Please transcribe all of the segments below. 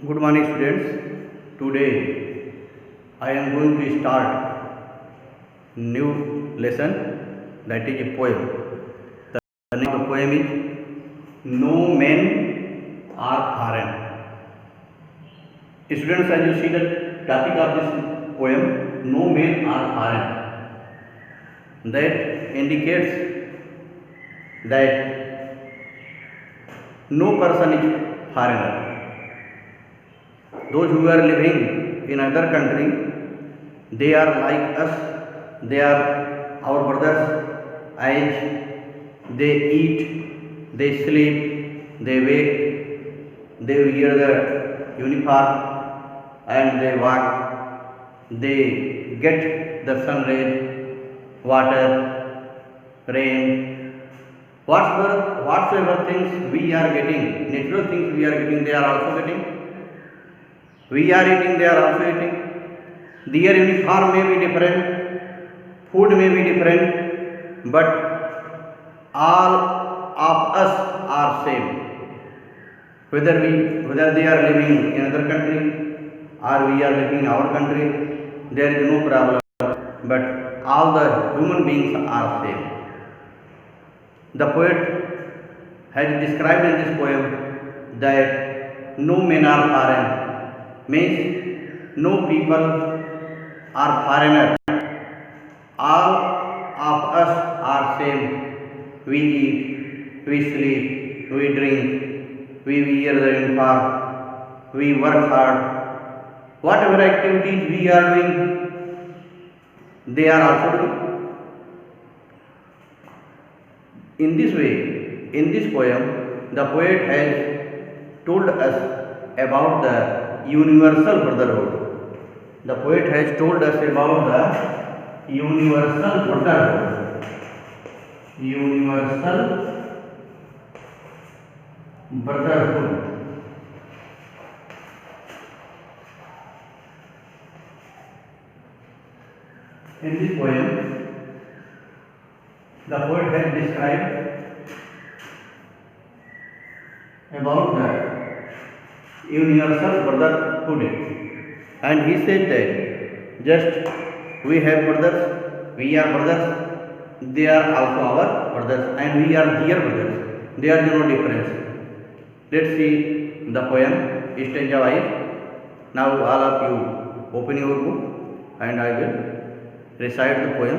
Good morning, students. Today I am going to start new lesson, that is a poem. The name of the poem is No Men Are Foreign. Students, as you see the topic of this poem, No Men Are Foreign, that indicates that no person is foreigner. Those who are living in other country, they are like us, they are our brothers, as they eat, they sleep, they wake, they wear the uniform and they walk, they get the sun rays, water, rain, whatsoever things we are getting, natural things we are getting, they are also getting. We are eating, they are also eating. Their uniform may be different, food may be different, but all of us are same. Whether they are living in another country or we are living in our country, there is no problem. But all the human beings are same. The poet has described in this poem that no men are foreign, means no people are foreigner. All of us are same. We eat, we sleep, we drink, we wear the uniform, we work hard. Whatever activities we are doing, they are also doing. In this way, in this poem, the poet has told us about the universal brotherhood. The poet has told us about the universal brotherhood. Universal brotherhood. In this poem, the poet has described about the universal brotherhood, and he said that just we have brothers, we are brothers, they are also our brothers, and we are their brothers. There is no difference. Let's see the poem stanza wise. Now all of you open your book and I will recite the poem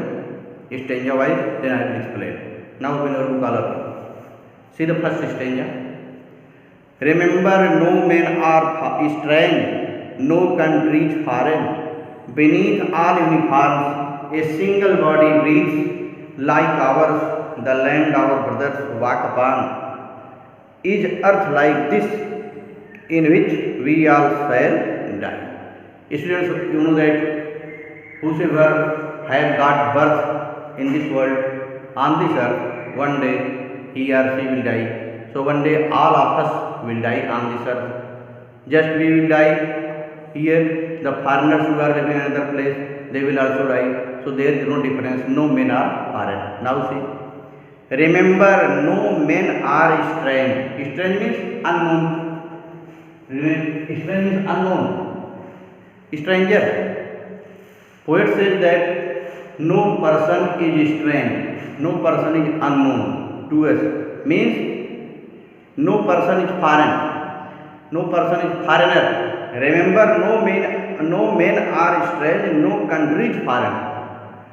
stanza wise, then I will explain. Now open your book, all of you. See the first stanza. Remember, no men are strange, no countries foreign. Beneath all uniforms, a single body breathes like ours, the land our brothers walk upon. Is earth like this, in which we all shall die? Students, you know that whosoever has got birth in this world, on this earth, one day he or she will die. So one day all of us will die on this earth. Just we will die here. The foreigners who are living in another place, they will also die. So there is no difference. No men are foreign. Now see. Remember, no men are strange. Strange means unknown. Strange means unknown. Stranger. Poet says that no person is strange. No person is unknown to us. Means no person is foreign, no person is foreigner. Remember, no men are strange, no country is foreign.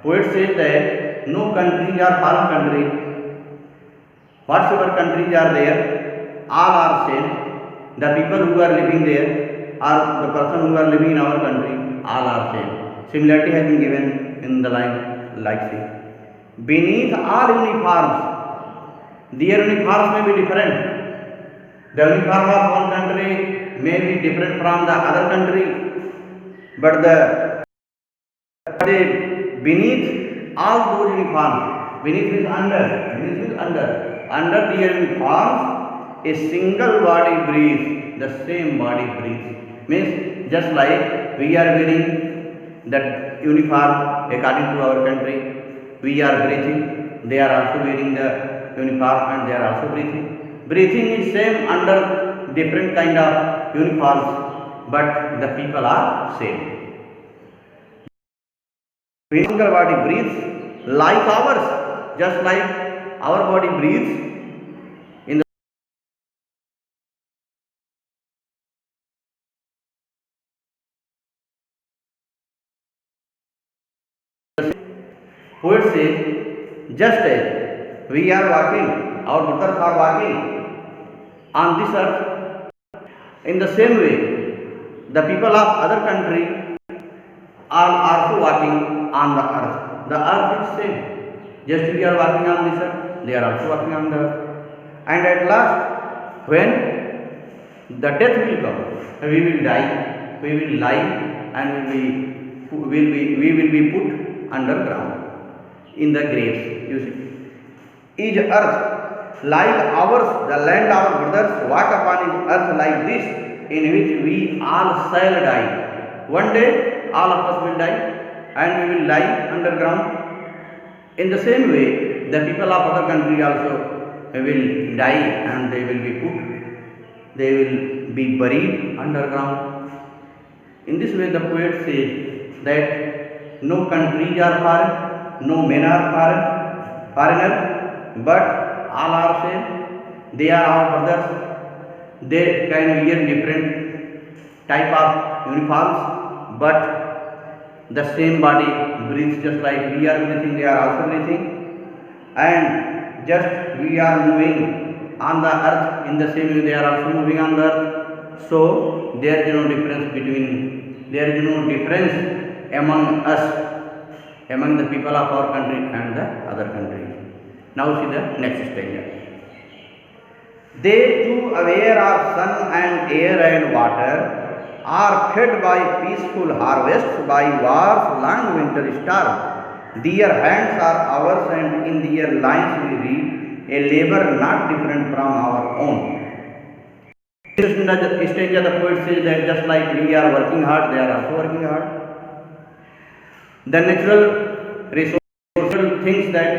Poet says that no countries are foreign country. Whatsoever countries are there, all are same. The people who are living there, or the person who are living in our country, all are same. Similarity has been given in the line like this. Beneath all uniforms, their uniforms may be different. The uniform of one country may be different from the other country, but beneath all those uniforms, beneath is under the uniforms, a single body breathes, the same body breathes. Means just like we are wearing that uniform according to our country, we are breathing, they are also wearing the uniform and they are also breathing. Breathing is same under different kind of uniforms. but the people are same. Single body breathes like ours, just like our body breathes in the poet says, just as we are walking, our brothers are walking on this earth, in the same way, the people of other country are also walking on the earth. The earth is same. Just we are walking on this earth, they are also walking on the earth. And at last, when the death will come, we will die, we will lie, and we will be put underground in the graves. You see, is earth like ours, the land our brothers walk upon is earth like this, in which we all shall die. One day, all of us will die, and we will lie underground. In the same way, the people of other country also will die, and they will be buried underground. In this way, the poet says that no countries are foreign, no men are foreigner, but all are same. They are our brothers. They can wear different type of uniforms, but the same body breathes just like we are breathing, they are also breathing. And just we are moving on the earth, in the same way they are also moving on the earth. So there is no difference among us, among the people of our country and the other country. Now see the next stanza. They too aware of sun and air and water are fed by peaceful harvests, by war's long winter starve. Their hands are ours, and in their lines we read a labor not different from our own. This stanza, the poet says that just like we are working hard, they are also working hard. The natural resources things that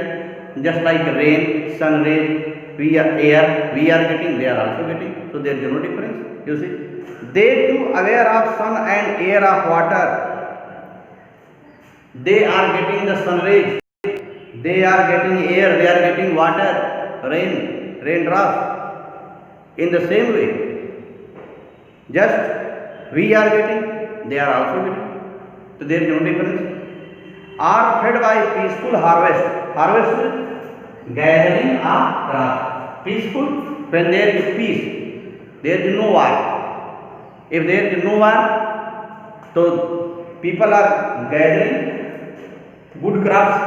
just like rain, sun rays, air, we are getting, they are also getting. So there is no difference. You see, they too aware of sun and air of water. They are getting the sun rays, they are getting air, they are getting water, raindrops. In the same way, just we are getting, they are also getting. So there is no difference. Are fed by peaceful harvest. Harvest is gathering of crops. Peaceful, when there is peace, there is no war. If there is no war, so people are gathering good crops.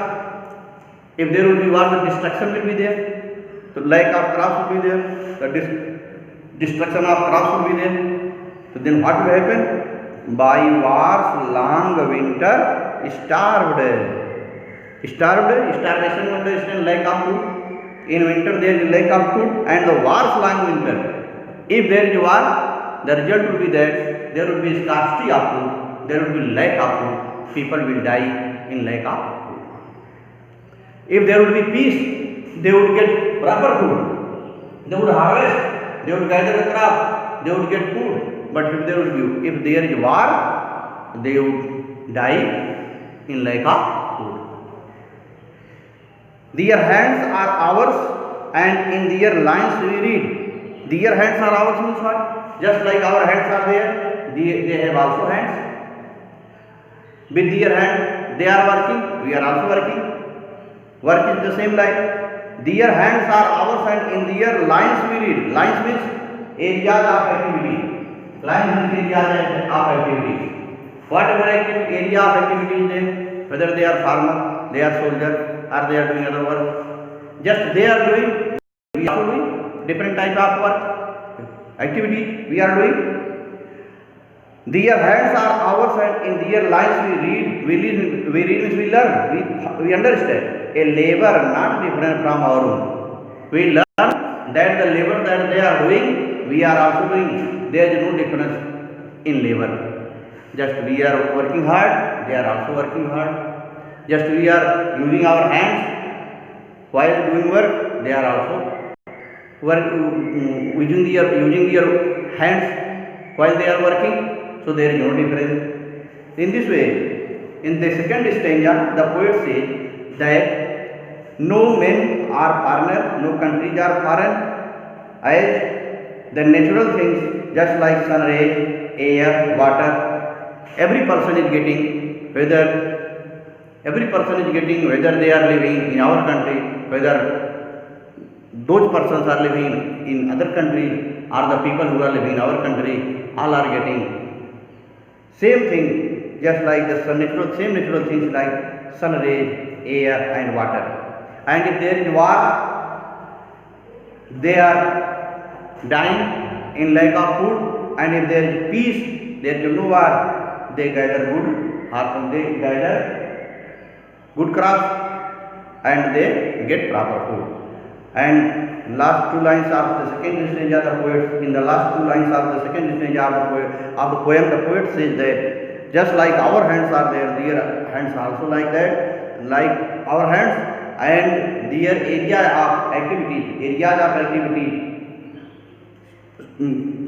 If there will be war, the destruction will be there. So lack of crops will be there. The destruction of crops will be there. So then what will happen? By war's long winter, starvation, understand, lack of food. In winter there is lack of food, and the war's long winter. If there is war, the result will be that there will be scarcity of food, there will be lack of food, people will die in lack of food. If there would be peace, they would get proper food, they would harvest, they would gather the crop, they would get food. But if there is war, they would die in lack of food. Their hands are ours, and in their lines we read. Their hands are ours means what? Just like our hands are there, they have also hands. With their hand, they are working, we are also working. Work is the same line. Their hands are ours, and in their lines we read. Lines means areas of activity. Lines means areas of activity. Whatever area of activity is there, whether they are farmer, they are soldier, or they are doing other work, just they are doing, we are doing different type of work, activity we are doing. Their hands are ours, and in their lives we read, we learn, we understand. A labor not different from our own. We learn that the labor that they are doing, we are also doing. There is no difference in labor. Just we are working hard, they are also working hard. Just we are using our hands while doing work, they are also using their hands while they are working. so there is no difference. In this way, in the second stanza, the poet says that no men are foreigner, no countries are foreign, as the natural things just like sun rays, air, water, every person is getting, whether they are living in our country, whether those persons are living in other country, or the people who are living in our country, all are getting same thing, just like the same natural things like sun rays, air and water. And if there is war, they are dying in lack of food, and if there is peace, there is no war, they gather good crops and they get proper food. And last two lines of the second stanza, the poet, in the last two lines of the second stanza of the poem, the poet says that just like our hands are there, their hands are also like that, like our hands and their areas of activity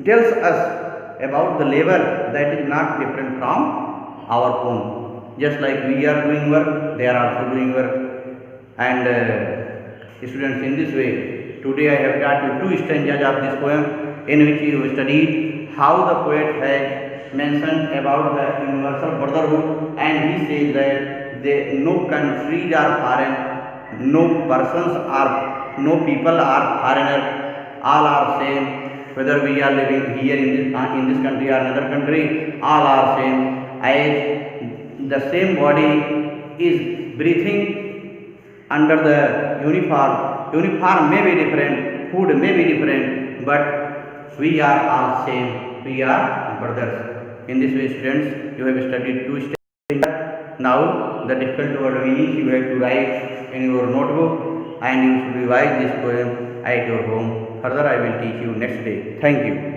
tells us about the labor that is not different from our own. Just like we are doing work, they are also doing work. And students, in this way, today I have taught you two stanzas of this poem, in which you studied how the poet has mentioned about the universal brotherhood, and he says that no countries are foreign, no people are foreigner, all are same, whether we are living here in this country or another country, all are same, as the same body is breathing under the uniform may be different, food may be different, but we are all same, we are brothers. In this way, students, you have studied two steps. Now the difficult word meanings you have to write in your notebook, and you should revise this poem at your home. Further I will teach you next day. Thank you.